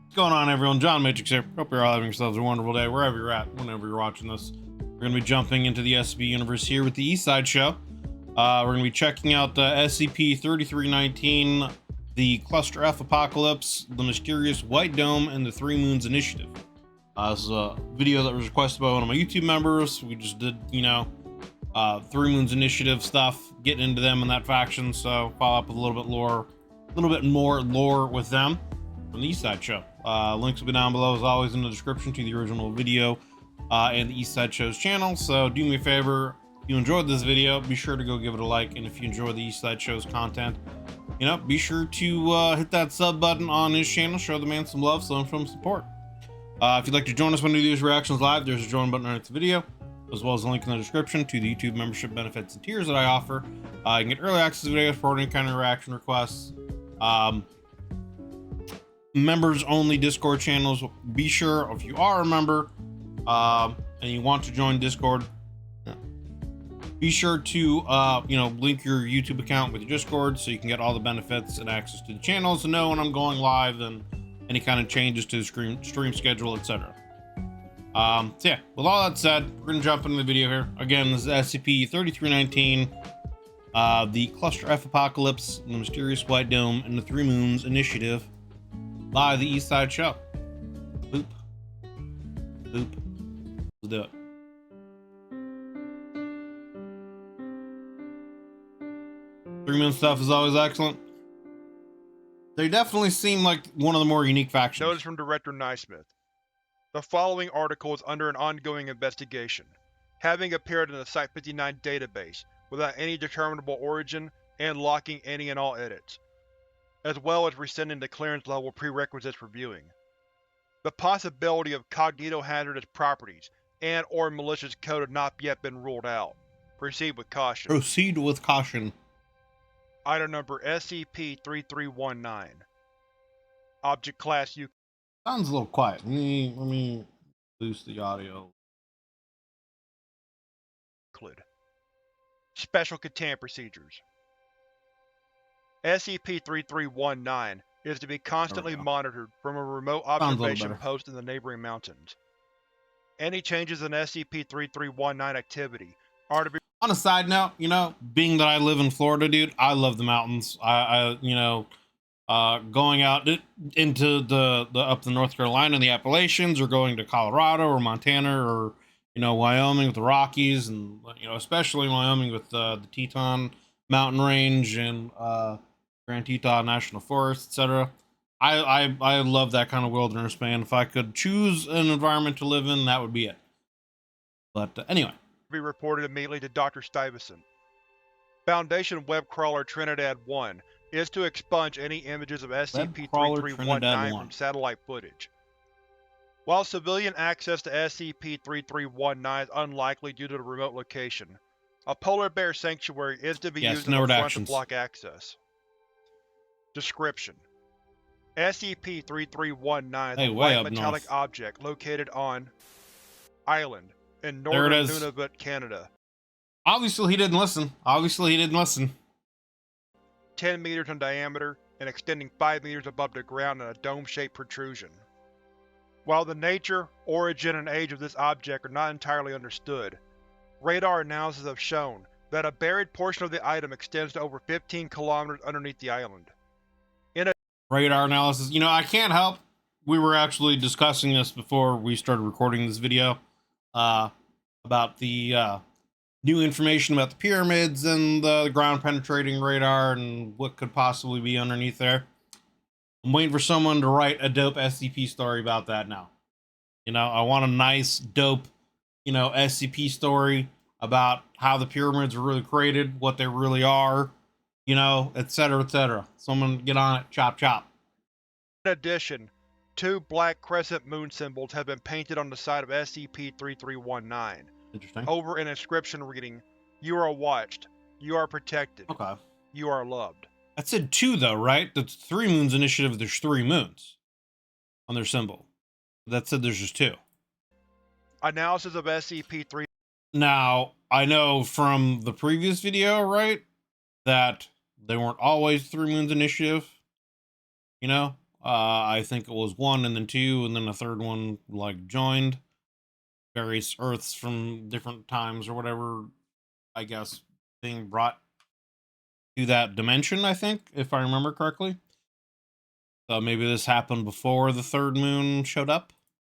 What's going on, everyone? John Matrix here. Hope you're all having yourselves a wonderful day wherever you're at, whenever you're watching this. We're going to be jumping into the SCP universe here with the East Side Show. We're going to be checking out SCP-3319, the Cluster F Apocalypse, the Mysterious White Dome, and the Three Moons Initiative. This is a video that was requested by one of my YouTube members. We just did, Three Moons Initiative stuff, getting into them and that faction. So follow up with a little bit more lore with them from the East Side Show. Links will be down below as always in the description to the original video and the East Side Show's channel. So do me a favor, if you enjoyed this video, be sure to go give it a like, and if you enjoy the East Side Show's content, be sure to hit that sub button on his channel, show the man some love, show him some support. If you'd like to join us when we do these reactions live, there's a join button underneath the video, as well as a link in the description to the YouTube membership benefits and tiers that I offer. You can get early access to videos for any kind of reaction requests. Members only Discord channels. Be sure, if you are a member and you want to join Discord, be sure to link your YouTube account with your Discord so you can get all the benefits and access to the channels and know when I'm going live and any kind of changes to the stream schedule, etc. So yeah, with all that said, we're gonna jump into the video here. Again, this is SCP-3319, the Cluster F Apocalypse, the Mysterious White Dome, and the Three Moons Initiative by the East Side Show. Boop. Boop. Let's do it. Three Moon stuff is always excellent. They definitely seem like one of the more unique factions. Notice from Director Naismith. The following article is under an ongoing investigation, having appeared in the Site-59 database without any determinable origin and locking any and all edits, as well as rescinding the clearance level prerequisites for viewing. The possibility of cognito-hazardous properties and or malicious code have not yet been ruled out. Proceed with caution. Proceed with caution. Item number SCP-3319. Object Class U. Sounds a little quiet. Let me boost the audio. Special Containment Procedures. SCP-3319 is to be constantly monitored from a remote observation post in the neighboring mountains. Any changes in SCP-3319 activity are to be... On a side note, being that I live in Florida, dude, I love the mountains. Going out into the up to North Carolina and the Appalachians, or going to Colorado or Montana or Wyoming with the Rockies, and especially Wyoming with the Teton Mountain Range and Grand Teton National Forest, etc. I love that kind of wilderness, man. If I could choose an environment to live in, that would be it. But anyway, be reported immediately to Dr. Stuyvesant. Foundation web crawler Trinidad-1 is to expunge any images of SCP-3319 from satellite footage. While civilian access to SCP-3319 is unlikely due to the remote location, a polar bear sanctuary is to be used in the front to block access. Description: SCP-3319 is a white metallic object located on Island in northern Nunavut, Canada. Obviously he didn't listen. 10 meters in diameter and extending 5 meters above the ground in a dome-shaped protrusion. While the nature, origin, and age of this object are not entirely understood, radar analysis have shown that a buried portion of the item extends to over 15 kilometers underneath the island. Radar analysis. I can't help. We were actually discussing this before we started recording this video, about the new information about the pyramids and the ground penetrating radar and what could possibly be underneath there. I'm waiting for someone to write a dope SCP story about that now. I want a nice, dope, SCP story about how the pyramids were really created, what they really are, etc., etc. Someone get on it, chop chop. In addition, 2 black crescent moon symbols have been painted on the side of SCP-3319. Interesting. Over an inscription reading, "You are watched, you are protected, okay, you are loved." That said 2 though, right? The Three Moons Initiative, there's 3 moons on their symbol. That said there's just 2. Analysis of SCP-3. Now, I know from the previous video, right, that they weren't always Three Moons Initiative. I think it was 1 and then 2, and then a third one like joined various Earths from different times or whatever. I guess being brought to that dimension. I think, if I remember correctly. So maybe this happened before the third moon showed up,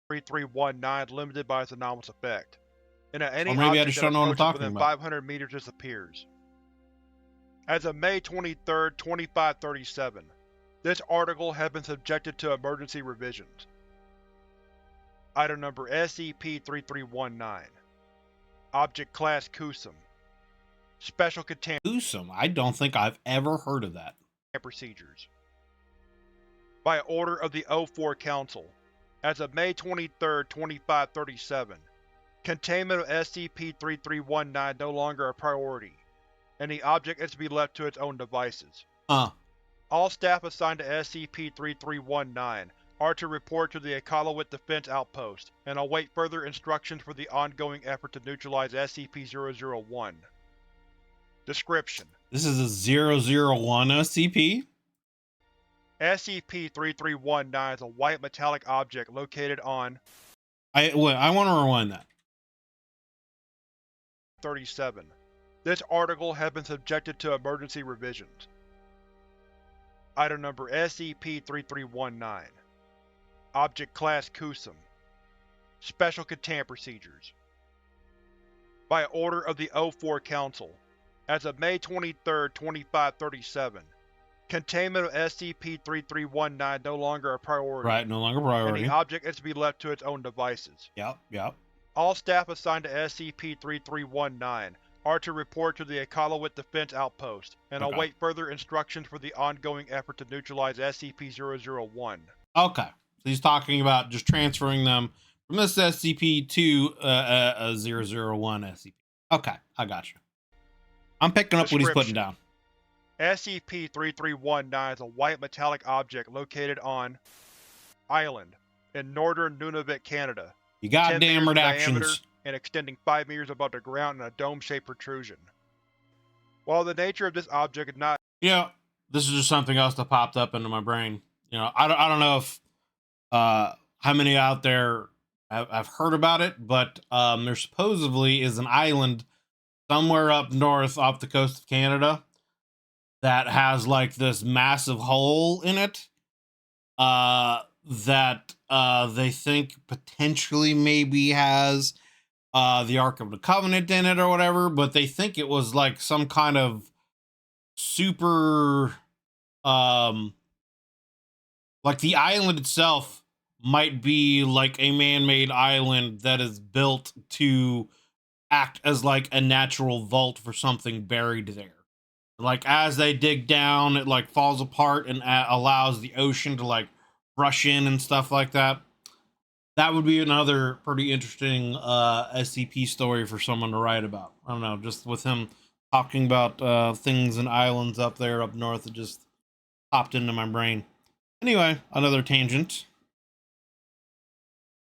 3319 limited by its anomalous effect, and that any or maybe I object just that don't know what I'm approaches talking within about. 500 meters disappears. As of May 23rd, 2537, this article has been subjected to emergency revisions. Item number SCP-3319. Object Class Kusum. Special Containment Gruesome. I don't think I've ever heard of that. Procedures. By order of the O4 Council, as of May 23rd, 2537, containment of SCP-3319 no longer a priority, and the object is to be left to its own devices. All staff assigned to SCP-3319 are to report to the Iqaluit Defense Outpost and await further instructions for the ongoing effort to neutralize SCP-001. Description: This is a 001 SCP? SCP-3319 is a white metallic object located on I want to rewind that. 37. This article has been subjected to emergency revisions. Item number SCP-3319. Object Class Kusum. Special Containment Procedures. By order of the O4 Council, as of May 23rd, 2537, containment of SCP-3319 no longer a priority. Right, no longer And priority. the object is to be left to its own devices. Yep. All staff assigned to SCP-3319 are to report to the Iqaluit Defense Outpost and await further instructions for the ongoing effort to neutralize SCP-001. Okay, so he's talking about just transferring them from this SCP to a 001 SCP. Okay, I got you. I'm picking up what he's putting down. SCP-3319 is a white metallic object located on Island in northern Nunavut, Canada. You goddamn redactions. And extending 5 meters above the ground in a dome-shaped protrusion. While the nature of this object is not... This is just something else that popped up into my brain. I don't know if how many out there have heard about it, but there supposedly is an island somewhere up north off the coast of Canada that has like this massive hole in it that they think potentially maybe has the Ark of the Covenant in it or whatever, but they think it was like some kind of super like the island itself might be like a man-made island that is built to act as like a natural vault for something buried there. Like as they dig down, it like falls apart and allows the ocean to like rush in and stuff like that. That would be another pretty interesting SCP story for someone to write about. I don't know, just with him talking about things and islands up there up north, it just popped into my brain. Anyway, another tangent.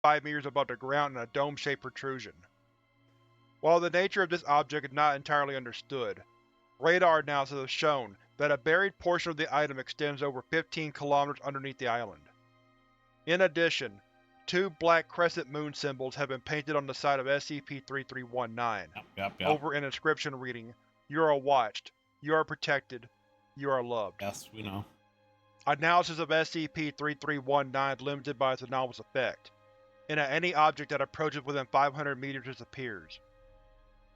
5 meters above the ground in a dome-shaped protrusion. While the nature of this object is not entirely understood, radar analysis has shown that a buried portion of the item extends over 15 kilometers underneath the island. In addition, 2 black crescent moon symbols have been painted on the side of SCP-3319, Yep. over an inscription reading, "You are watched, you are protected, you are loved." Yes, we know. Analysis of SCP-3319 is limited by its anomalous effect, and that any object that approaches within 500 meters disappears.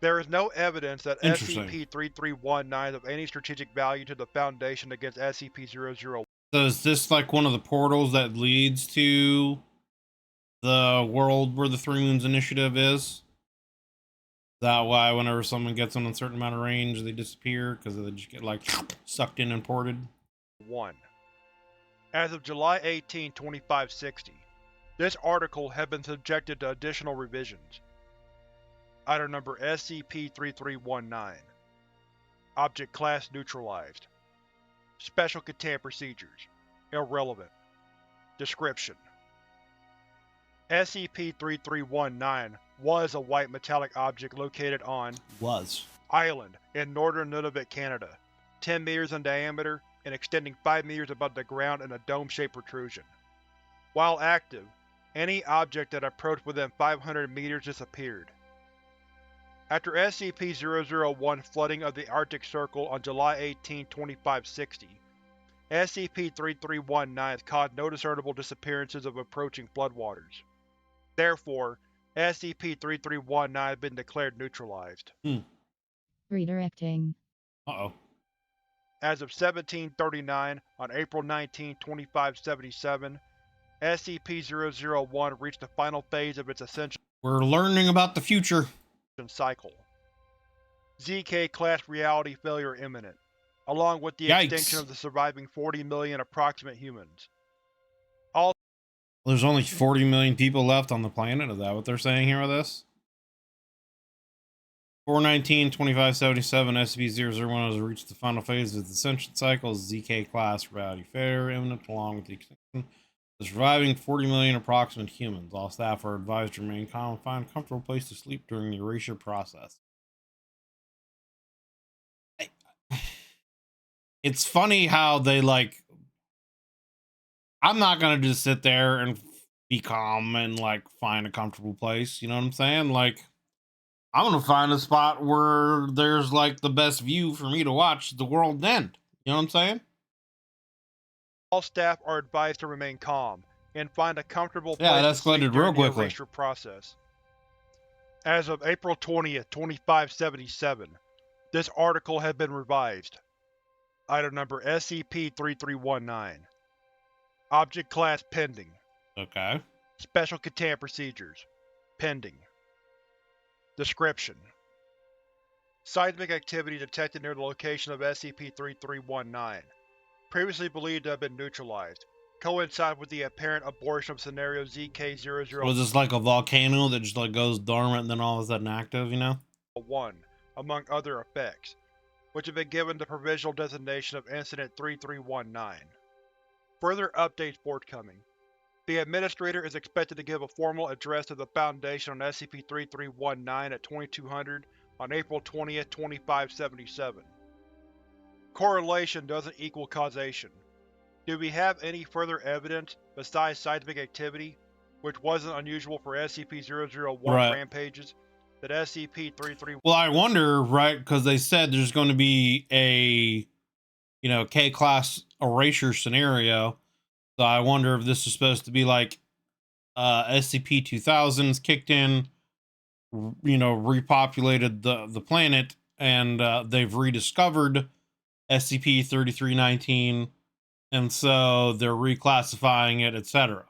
There is no evidence that SCP-3319 is of any strategic value to the Foundation against SCP-001. So is this like one of the portals that leads to the world where the Three Moons Initiative is? Is that why whenever someone gets on a certain amount of range, they disappear because they just get like sucked in and ported? 1. As of July 18, 2560, this article has been subjected to additional revisions. Item number SCP-3319. Object Class Neutralized. Special Containment Procedures. Irrelevant. Description: SCP-3319 was a white metallic object located on Island in northern Nunavut, Canada, 10 meters in diameter and extending 5 meters above the ground in a dome-shaped protrusion. While active, any object that approached within 500 meters disappeared. After SCP-001 flooding of the Arctic Circle on July 18, 2560, SCP-3319 has caused no discernible disappearances of approaching floodwaters. Therefore, SCP-3319 has been declared neutralized. Redirecting. Uh-oh. As of 1739, on April 19, 2577, SCP-001 reached the final phase of its ascension We're learning about the future. cycle. ZK-class reality failure imminent, along with the Yikes. extinction of the surviving 40 million approximate humans. There's only 40 million people left on the planet. Is that what they're saying here with this? 419-2577 SCP-001 has reached the final phase of the ascension cycle. ZK class reality failure imminent, along with the extinction of the surviving 40 million approximate humans. All staff are advised to remain calm and find a comfortable place to sleep during the erasure process. It's funny how they like. I'm not gonna just sit there and be calm and like find a comfortable place. You know what I'm saying? Like, I'm gonna find a spot where there's like the best view for me to watch the world end. You know what I'm saying? All staff are advised to remain calm and find a comfortable place Yeah, that to sleep escalated during real the quickly. erasure process. As of April 20th, 2577, this article has been revised. Item number SCP-3319. Object Class Pending. Okay. Special Containment Procedures. Pending. Description: seismic activity detected near the location of SCP-3319, previously believed to have been neutralized, coincide with the apparent abortion of Scenario ZK-001, Was this like a volcano that just like goes dormant and then all of a sudden active, you know? among other effects, which have been given the provisional designation of Incident 3319. Further updates forthcoming. The Administrator is expected to give a formal address to the Foundation on SCP-3319 at 2200 on April 20th, 2577. Correlation doesn't equal causation. Do we have any further evidence, besides seismic activity, which wasn't unusual for SCP-001 Right. rampages, that SCP-33... Well, I wonder, right? Because they said there's going to be a, you know, K-class erasure scenario. So I wonder if this is supposed to be like SCP-2000's kicked in, you know, repopulated the planet, and they've rediscovered SCP-3319, and so they're reclassifying it, etc.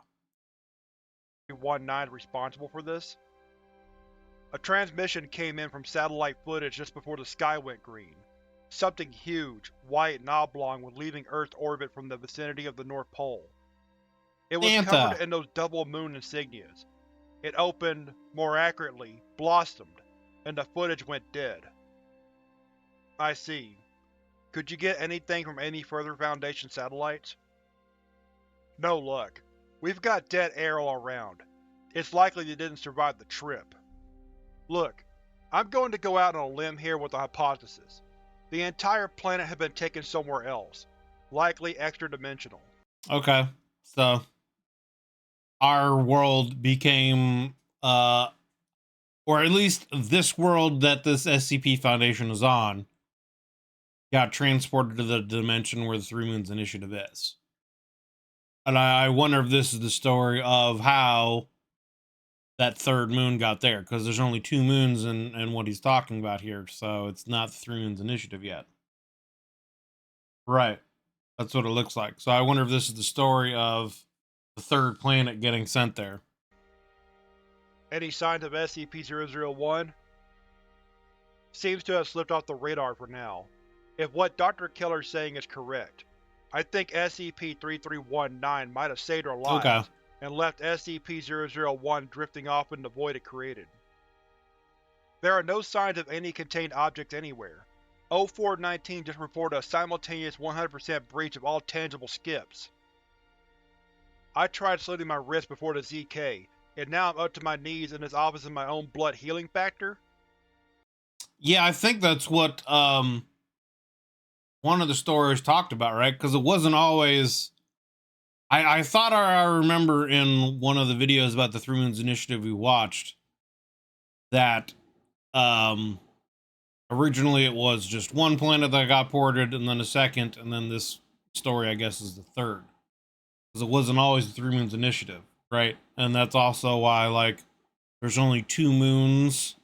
19 responsible for this? A transmission came in from satellite footage just before the sky went green. Something huge, white and oblong was leaving Earth's orbit from the vicinity of the North Pole. It was Santa. covered in those double moon insignias. It opened, more accurately, blossomed, and the footage went dead. I see. Could you get anything from any further Foundation satellites? No luck. We've got dead air all around. It's likely they didn't survive the trip. Look, I'm going to go out on a limb here with a hypothesis. The entire planet had been taken somewhere else, likely extra-dimensional. Okay, so our world became, or at least this world that this SCP Foundation is on, got transported to the dimension where the Three Moons Initiative is. And I wonder if this is the story of how that third moon got there, because there's only two moons in what he's talking about here, so it's not the Three Moons Initiative yet. Right. That's what it looks like. So I wonder if this is the story of the third planet getting sent there. Any signs of SCP-001? Seems to have slipped off the radar for now. If what Dr. Keller's saying is correct, I think SCP-3319 might have saved our lives. Okay. And left SCP-001 drifting off in the void it created. There are no signs of any contained objects anywhere. 0419 just reported a simultaneous 100% breach of all tangible skips. I tried slitting my wrist before the ZK, and now I'm up to my knees in this office in my own blood healing factor? Yeah, I think that's what one one of the stories talked about, right? Because it wasn't always. I thought I remember in one of the videos about the Three Moons Initiative we watched that originally it was just one planet that got ported, and then a second, and then this story, I guess, is the third. Because it wasn't always the Three Moons Initiative, right? And that's also why, like, there's only 2 moons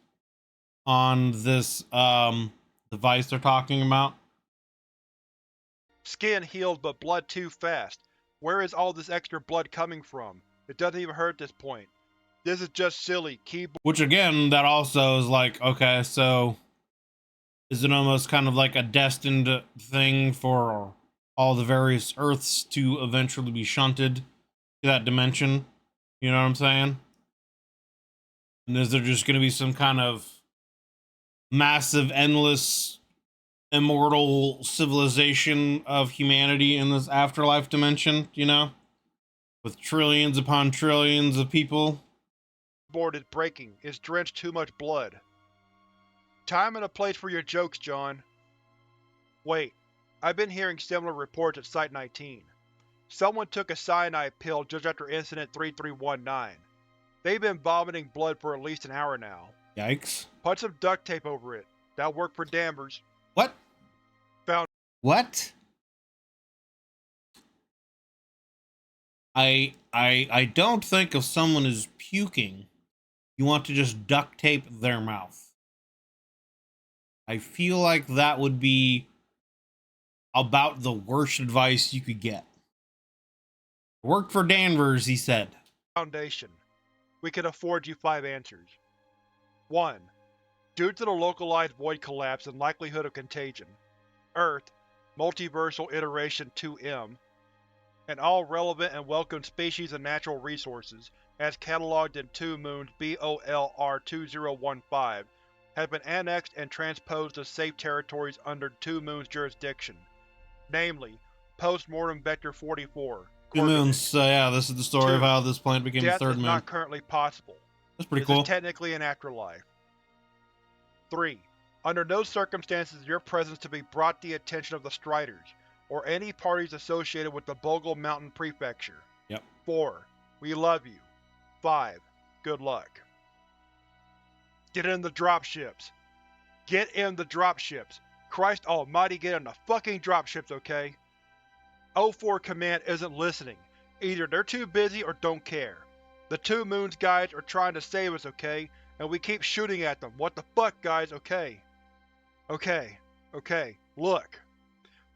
on this device they're talking about. Skin healed, but blood too fast. Where is all this extra blood coming from? It doesn't even hurt at this point. This is just silly. Keyboard. Which again, that also is like, okay, so is it almost kind of like a destined thing for all the various Earths to eventually be shunted to that dimension? You know what I'm saying? And is there just going to be some kind of massive, endless, immortal civilization of humanity in this afterlife dimension, you know? With trillions upon trillions of people? Board is breaking. It's drenched too much blood. Time and a place for your jokes, John. Wait, I've been hearing similar reports at Site-19. Someone took a cyanide pill just after Incident 3319. They've been vomiting blood for at least an hour now. Yikes. Put some duct tape over it. That'll work for Danvers. What? Found. What? I don't think if someone is puking, you want to just duct tape their mouth. I feel like that would be about the worst advice you could get. Worked for Danvers, he said. Foundation. We can afford you 5 answers. 1. Due to the localized void collapse and likelihood of contagion, Earth, Multiversal Iteration 2M, and all relevant and welcome species and natural resources, as catalogued in 2 Moons BOLR-2015, have been annexed and transposed to safe territories under 2 Moons jurisdiction, namely, Postmortem Vector 44. 2 moons, so yeah, this is the story of 2. how this planet became the Death third is moon. not currently possible. That's pretty This cool. is technically an afterlife. 3. Under no circumstances is your presence to be brought to the attention of the Striders, or any parties associated with the Bogle Mountain Prefecture. Yep. 4. We love you. 5. Good luck. Get in the dropships. Get in the dropships. Christ almighty, get in the fucking dropships, okay? O4 Command isn't listening. Either they're too busy or don't care. The 2 Moons guys are trying to save us, okay? And we keep shooting at them. What the fuck, guys, okay? Okay. Look.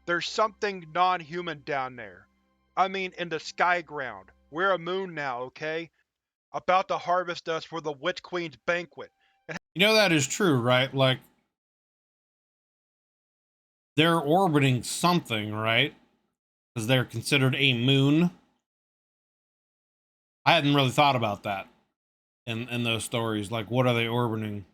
There's something non-human down there. I mean, in the sky ground. We're a moon now, okay? About to harvest us for the Witch Queen's banquet. You know that is true, right? Like, they're orbiting something, right? Because they're considered a moon. I hadn't really thought about that in those stories. Like, what are they orbiting?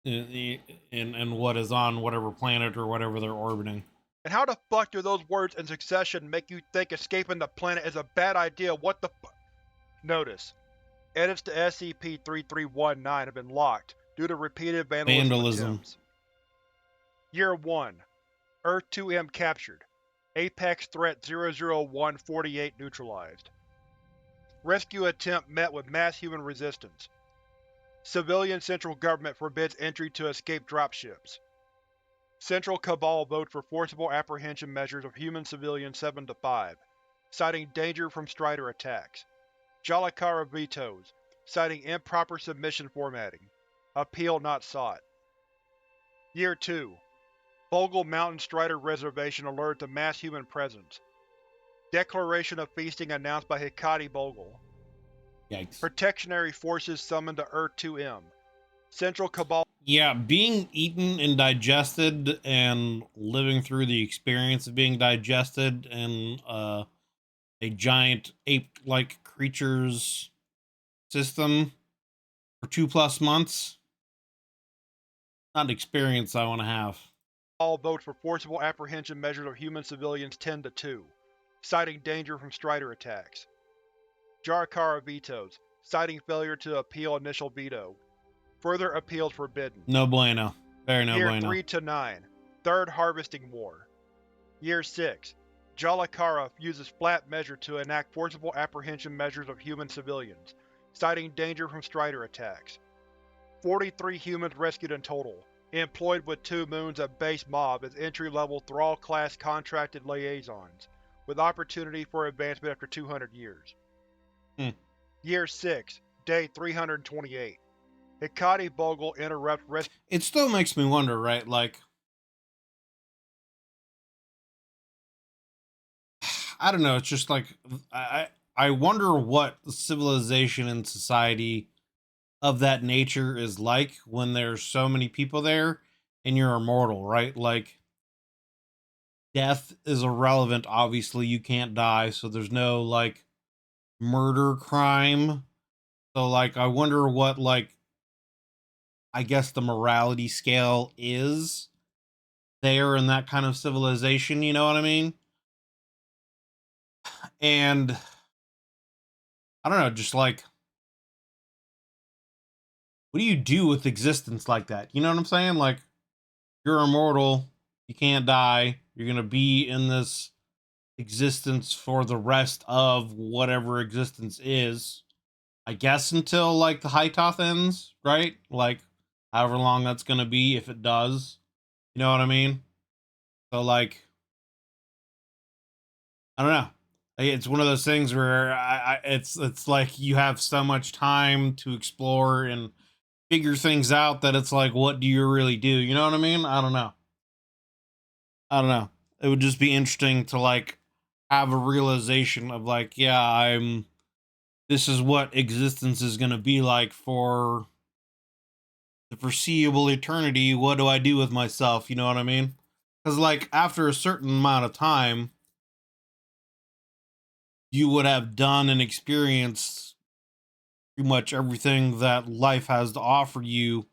And what is on whatever planet or whatever they're orbiting. And how the fuck do those words in succession make you think escaping the planet is a bad idea? What the fu- Notice. Edits to SCP-3319 have been locked due to repeated vandalism attempts. Year 1. Earth-2M captured. Apex Threat 00148 neutralized. Rescue attempt met with mass human resistance. Civilian Central Government forbids entry to escape dropships. Central Cabal vote for forcible apprehension measures of human civilians 7-5, citing danger from Strider attacks. Jalakara vetoes, citing improper submission formatting. Appeal not sought. Year 2. Bogle Mountain Strider Reservation alerted to mass human presence. Declaration of feasting announced by Hikati Bogle. Yikes. Protectionary forces summoned to Earth-2M. Central Cabal. Yeah, being eaten and digested and living through the experience of being digested in a giant ape-like creature's system for 2+ months. Not an experience I want to have. All votes for forcible apprehension measures of human civilians 10-2, citing danger from Strider attacks. Jarakara vetoes, citing failure to appeal initial veto. Further appeals forbidden. No bueno. Very no Year bueno. 3-9, Third Harvesting War. Year 6. Jalakara uses flat measure to enact forcible apprehension measures of human civilians, citing danger from Strider attacks. 43 humans rescued in total, employed with 2 moons of base mob as entry-level Thrall-class contracted liaisons, with opportunity for advancement after 200 years. Year 6, Day 328. Hikari Bogle interrupts rescue. It still makes me wonder, right? Like, I don't know. It's just like I wonder what the civilization and society of that nature is like when there's so many people there and you're immortal, right? Like, death is irrelevant. Obviously, you can't die, so there's no like murder crime. So, like, I wonder what, like, I guess the morality scale is there in that kind of civilization. You know what I mean? And I don't know, just like, what do you do with existence like that? You know what I'm saying? Like, you're immortal, you can't die, you're gonna be in this existence for the rest of whatever existence is. I guess until like the Hytoth ends, right? Like, however long that's gonna be, if it does. You know what I mean? So like, I don't know. It's one of those things where it's like you have so much time to explore and figure things out that it's like, what do you really do? You know what I mean? I don't know. I don't know. It would just be interesting to like have a realization of like, yeah, this is what existence is going to be like for the foreseeable eternity. What do I do with myself? You know what I mean? Because like after a certain amount of time, you would have done and experienced pretty much everything that life has to offer you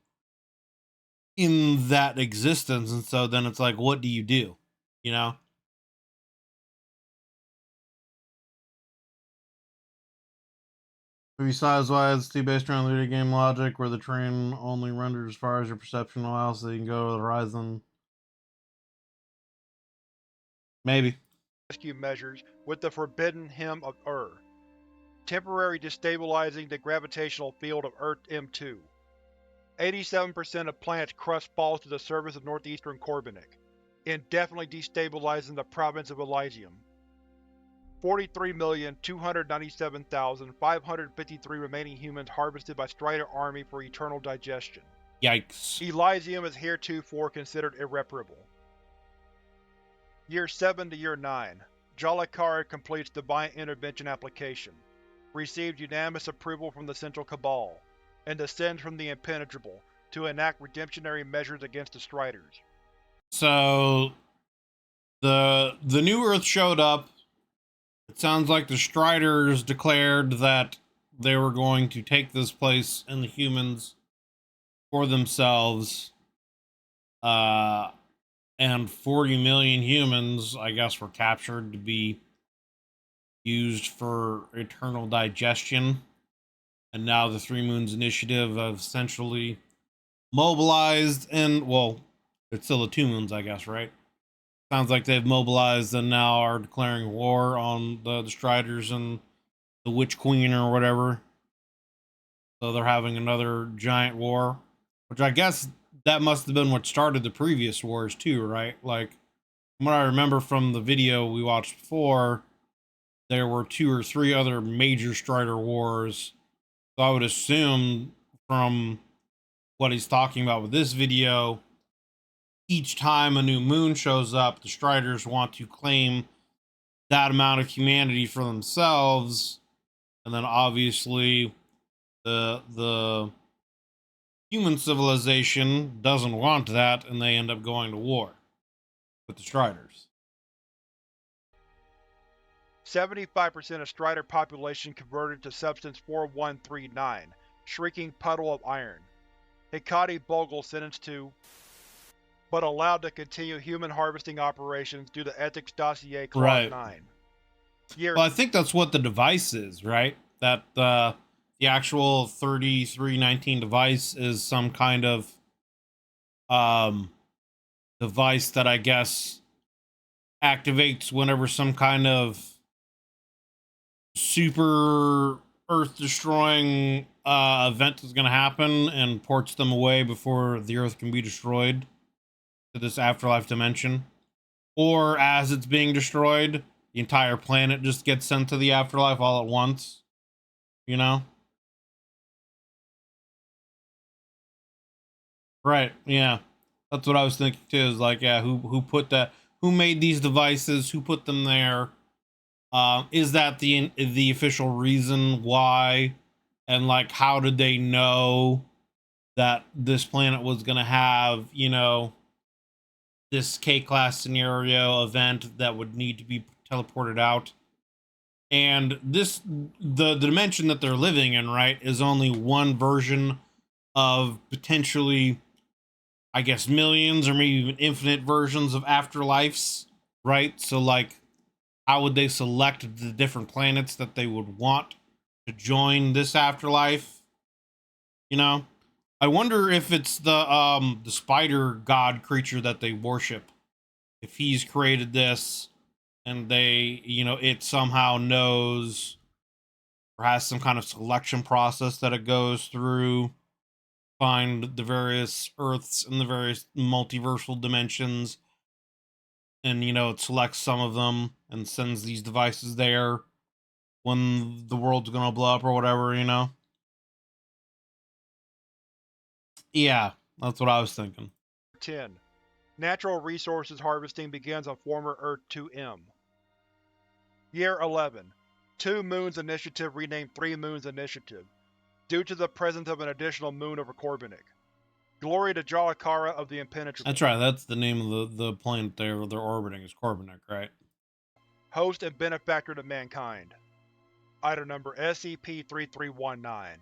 in that existence. And so then it's like, what do you do? You know? Besides why it's based around video game logic, where the train only renders as far as your perception allows, so you can go to the horizon. Maybe. Measures with the Forbidden Hymn of temporary destabilizing the gravitational field of Earth M2. 87% of planet's crust falls to the surface of northeastern Corbinic, indefinitely destabilizing the province of Elysium. 43,297,553 remaining humans harvested by Strider Army for eternal digestion. Yikes. Elysium is heretofore considered irreparable. Year 7 to Year 9. Jalakara completes Divine Intervention application, received unanimous approval from the Central Cabal, and descends from the Impenetrable to enact redemptionary measures against the Striders. So the new Earth showed up. It sounds like the Striders declared that they were going to take this place and the humans for themselves. And 40 million humans, I guess, were captured to be used for eternal digestion. And now the Three Moons Initiative have essentially mobilized, and well, it's still the Two Moons, I guess, right? Sounds like they've mobilized and now are declaring war on the Striders and the Witch Queen or whatever. So they're having another giant war, which I guess that must have been what started the previous wars too, right? Like, from what I remember from the video we watched before, there were 2 or 3 other major Strider wars. So I would assume from what he's talking about with this video, each time a new moon shows up, the Striders want to claim that amount of humanity for themselves, and then obviously the human civilization doesn't want that, and they end up going to war with the Striders. 75% of Strider population converted to Substance 4139, Shrieking Puddle of Iron. Hikari Bogle sentenced to, but allowed to continue human harvesting operations due to Ethics Dossier Clause Right. 9. Well, I think that's what the device is, right? That the actual 3319 device is some kind of device that I guess activates whenever some kind of super Earth destroying event is going to happen and ports them away before the Earth can be destroyed to this afterlife dimension. Or as it's being destroyed, the entire planet just gets sent to the afterlife all at once, you know? Right, yeah. That's what I was thinking too, is like, yeah, who put that, who made these devices, who put them there? Is that the official reason why? And like, how did they know that this planet was gonna have, you know, this K-class scenario event that would need to be teleported out? And this, the dimension that they're living in, right, is only one version of potentially, I guess, millions or maybe even infinite versions of afterlives, right? So like, how would they select the different planets that they would want to join this afterlife? You know, I wonder if it's the spider god creature that they worship, if he's created this and they, you know, it somehow knows or has some kind of selection process that it goes through, find the various Earths in the various multiversal dimensions, and you know, it selects some of them and sends these devices there when the world's gonna blow up or whatever, you know? Yeah, that's what I was thinking. 10. Natural resources harvesting begins on former Earth 2M. Year 11. Two Moons Initiative renamed Three Moons Initiative, due to the presence of an additional moon over Corbinic. Glory to Jalakara of the Impenetrable. That's right, that's the name of the planet they're orbiting, is Corbinic, right? Host and benefactor to mankind. Item number SCP-3319.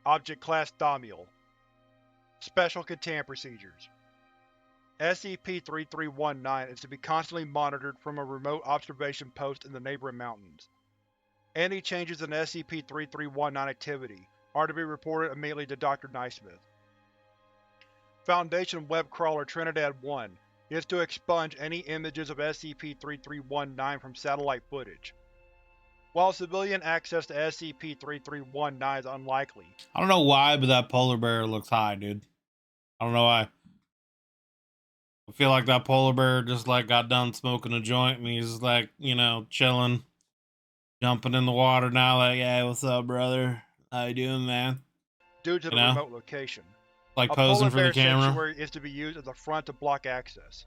Object Class Thaumiel. Special Containment Procedures. SCP-3319 is to be constantly monitored from a remote observation post in the neighboring mountains. Any changes in SCP-3319 activity are to be reported immediately to Dr. Naismith. Foundation web crawler Trinidad-1 is to expunge any images of SCP-3319 from satellite footage. While civilian access to SCP-3319 is unlikely, I don't know why, but that polar bear looks high, dude. I don't know why. I feel like that polar bear just like got done smoking a joint and he's like, you know, chilling, jumping in the water now, like, hey, what's up, brother? How you doing, man? due to You the know, remote location, like a posing polar for the bear camera. sanctuary is to be used as a front to block access.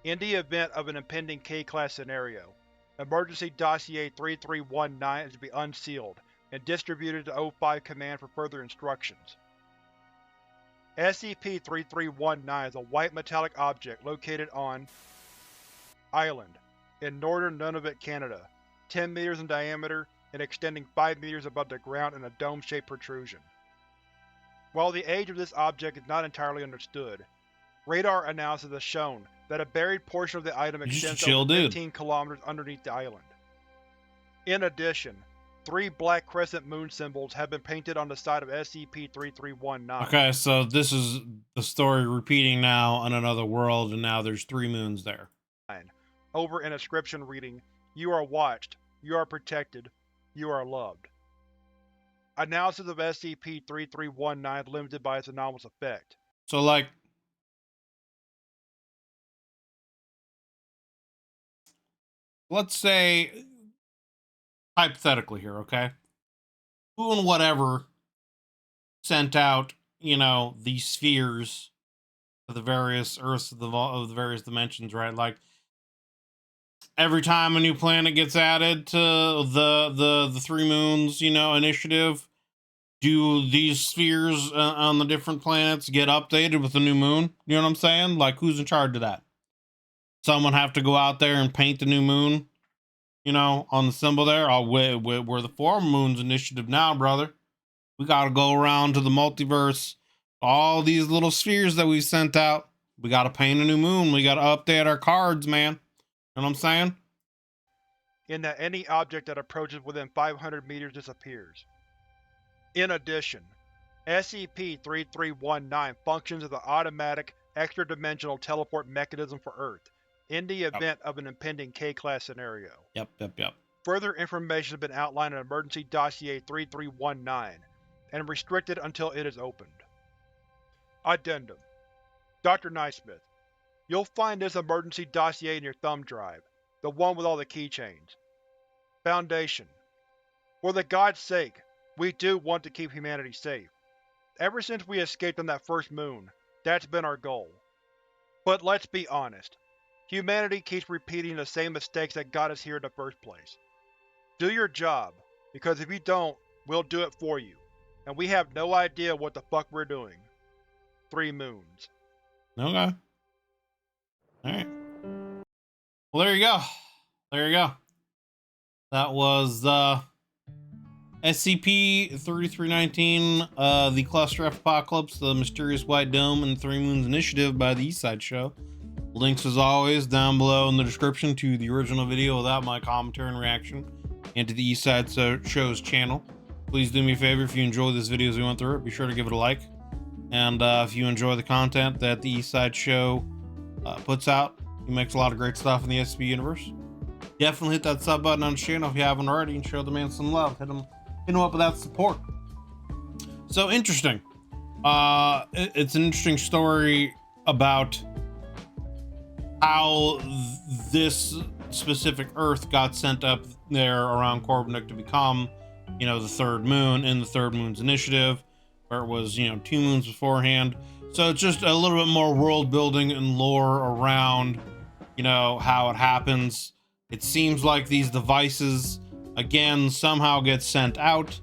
In the event of an impending K-Class scenario, Emergency Dossier 3319 is to be unsealed and distributed to O5 Command for further instructions. SCP-3319 is a white metallic object located on Island, in northern Nunavut, Canada, 10 meters in diameter and extending 5 meters above the ground in a dome-shaped protrusion. While the age of this object is not entirely understood, radar analysis has shown that a buried portion of the item He's just a extends chill over dude. 15 kilometers underneath the island. In addition, 3 black crescent moon symbols have been painted on the side of SCP-3319. Okay, so this is the story repeating now on another world, and now there's 3 moons there. Over an inscription reading, "You are watched, you are protected, you are loved." Analysis of SCP-3319 is limited by its anomalous effect. So like, let's say, hypothetically here, okay? Who and whatever sent out, you know, these spheres to the various Earths of the various dimensions, right? Like, every time a new planet gets added to the 3 moons, you know, initiative, do these spheres on the different planets get updated with the new moon? You know what I'm saying? Like, who's in charge of that? Someone have to go out there and paint the new moon, you know, on the symbol there. Oh, we're the 4 moons initiative now, brother. We gotta go around to the multiverse. All these little spheres that we sent out, we gotta paint a new moon. We gotta update our cards, man. You know what I'm saying? In that any object that approaches within 500 meters disappears. In addition, SCP-3319 functions as an automatic, extra-dimensional teleport mechanism for Earth, in the event of an impending K-Class scenario. Yep. Further information has been outlined in Emergency Dossier 3319 and restricted until it is opened. Addendum: Dr. Naismith, you'll find this emergency dossier in your thumb drive, the one with all the keychains. Foundation: for the God's sake, we do want to keep humanity safe. Ever since we escaped on that first moon, that's been our goal. But let's be honest, humanity keeps repeating the same mistakes that got us here in the first place. Do your job, because if you don't, we'll do it for you, and we have no idea what the fuck we're doing. 3 Moons. Okay. Alright. Well, there you go. That was SCP-3319, the Cluster F Apocalypse, the Mysterious White Dome, and 3 Moons Initiative by the Eastside Show. Links, as always, down below in the description to the original video without my commentary and reaction, and to the Eastside Show's channel. Please do me a favor, if you enjoyed this video as we went through it, be sure to give it a like. And if you enjoy the content that the Eastside Show puts out, he makes a lot of great stuff in the SCP universe. Definitely hit that sub button on the channel if you haven't already, and show the man some love. Hit him up with that support. So interesting. It's an interesting story about how this specific Earth got sent up there around Corbinick to become, the 3rd moon in the 3rd Moons Initiative, where it was, 2 moons beforehand. So it's just a little bit more world building and lore around, how it happens. It seems like these devices, again, somehow get sent out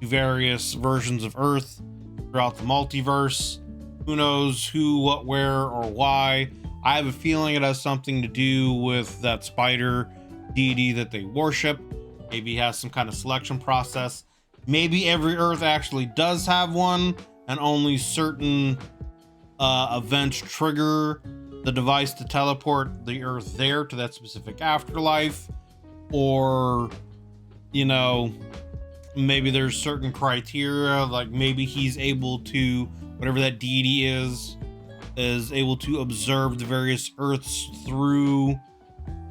to various versions of Earth throughout the multiverse. Who knows who, what, where, or why. I have a feeling it has something to do with that spider deity that they worship. Maybe it has some kind of selection process. Maybe every Earth actually does have one, and only certain events trigger the device to teleport the Earth there to that specific afterlife. Or, maybe there's certain criteria, like maybe he's able to, whatever that deity is able to observe the various Earths through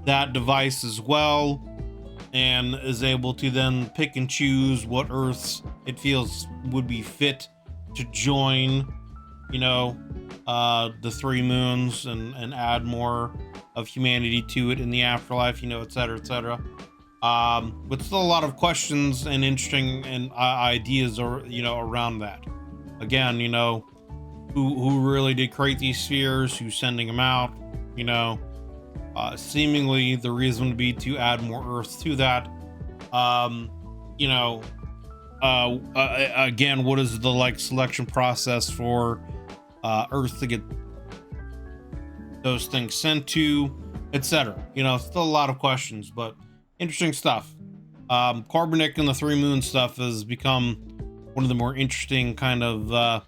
that device as well, and is able to then pick and choose what Earths it feels would be fit to join, the 3 moons and add more of humanity to it in the afterlife, etc., etc. But still a lot of questions and interesting and ideas around that. Again, who really did create these spheres, who's sending them out, seemingly the reason would be to add more Earth to that. Again, what is the selection process for Earth to get those things sent to, etc. Still a lot of questions, but interesting stuff. Corbinick and the 3 Moons stuff has become one of the more interesting kind of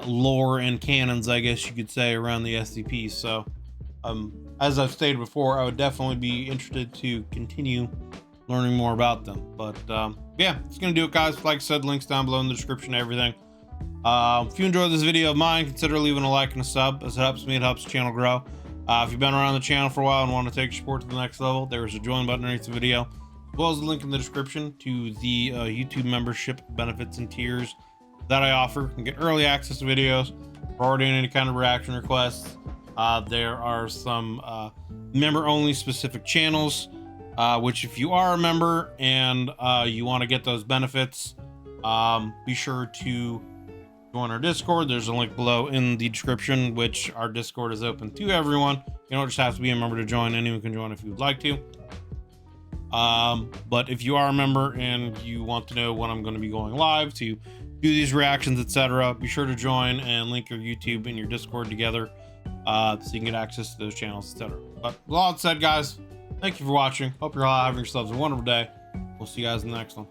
lore and canons, I guess you could say, around the SCP. So as I've stated before, I would definitely be interested to continue learning more about them. But yeah, it's gonna do it, guys. Like I said, links down below in the description, everything. If you enjoyed this video of mine, consider leaving a like and a sub, as it helps me, it helps the channel grow. If you've been around the channel for a while and want to take your support to the next level, there's a join button underneath the video, as well as a link in the description to the YouTube membership benefits and tiers that I offer. You can get early access to videos, forwarding any kind of reaction requests. There are some member-only specific channels, which if you are a member and you want to get those benefits, be sure to join our Discord. There's a link below in the description, which our Discord is open to everyone. You don't just have to be a member to join. Anyone can join if you would like to. But if you are a member and you want to know when I'm going to be going live to do these reactions, etc., be sure to join and link your YouTube and your Discord together, so you can get access to those channels, etc. But with all that said, guys, thank you for watching. Hope you're all having yourselves a wonderful day. We'll see you guys in the next one.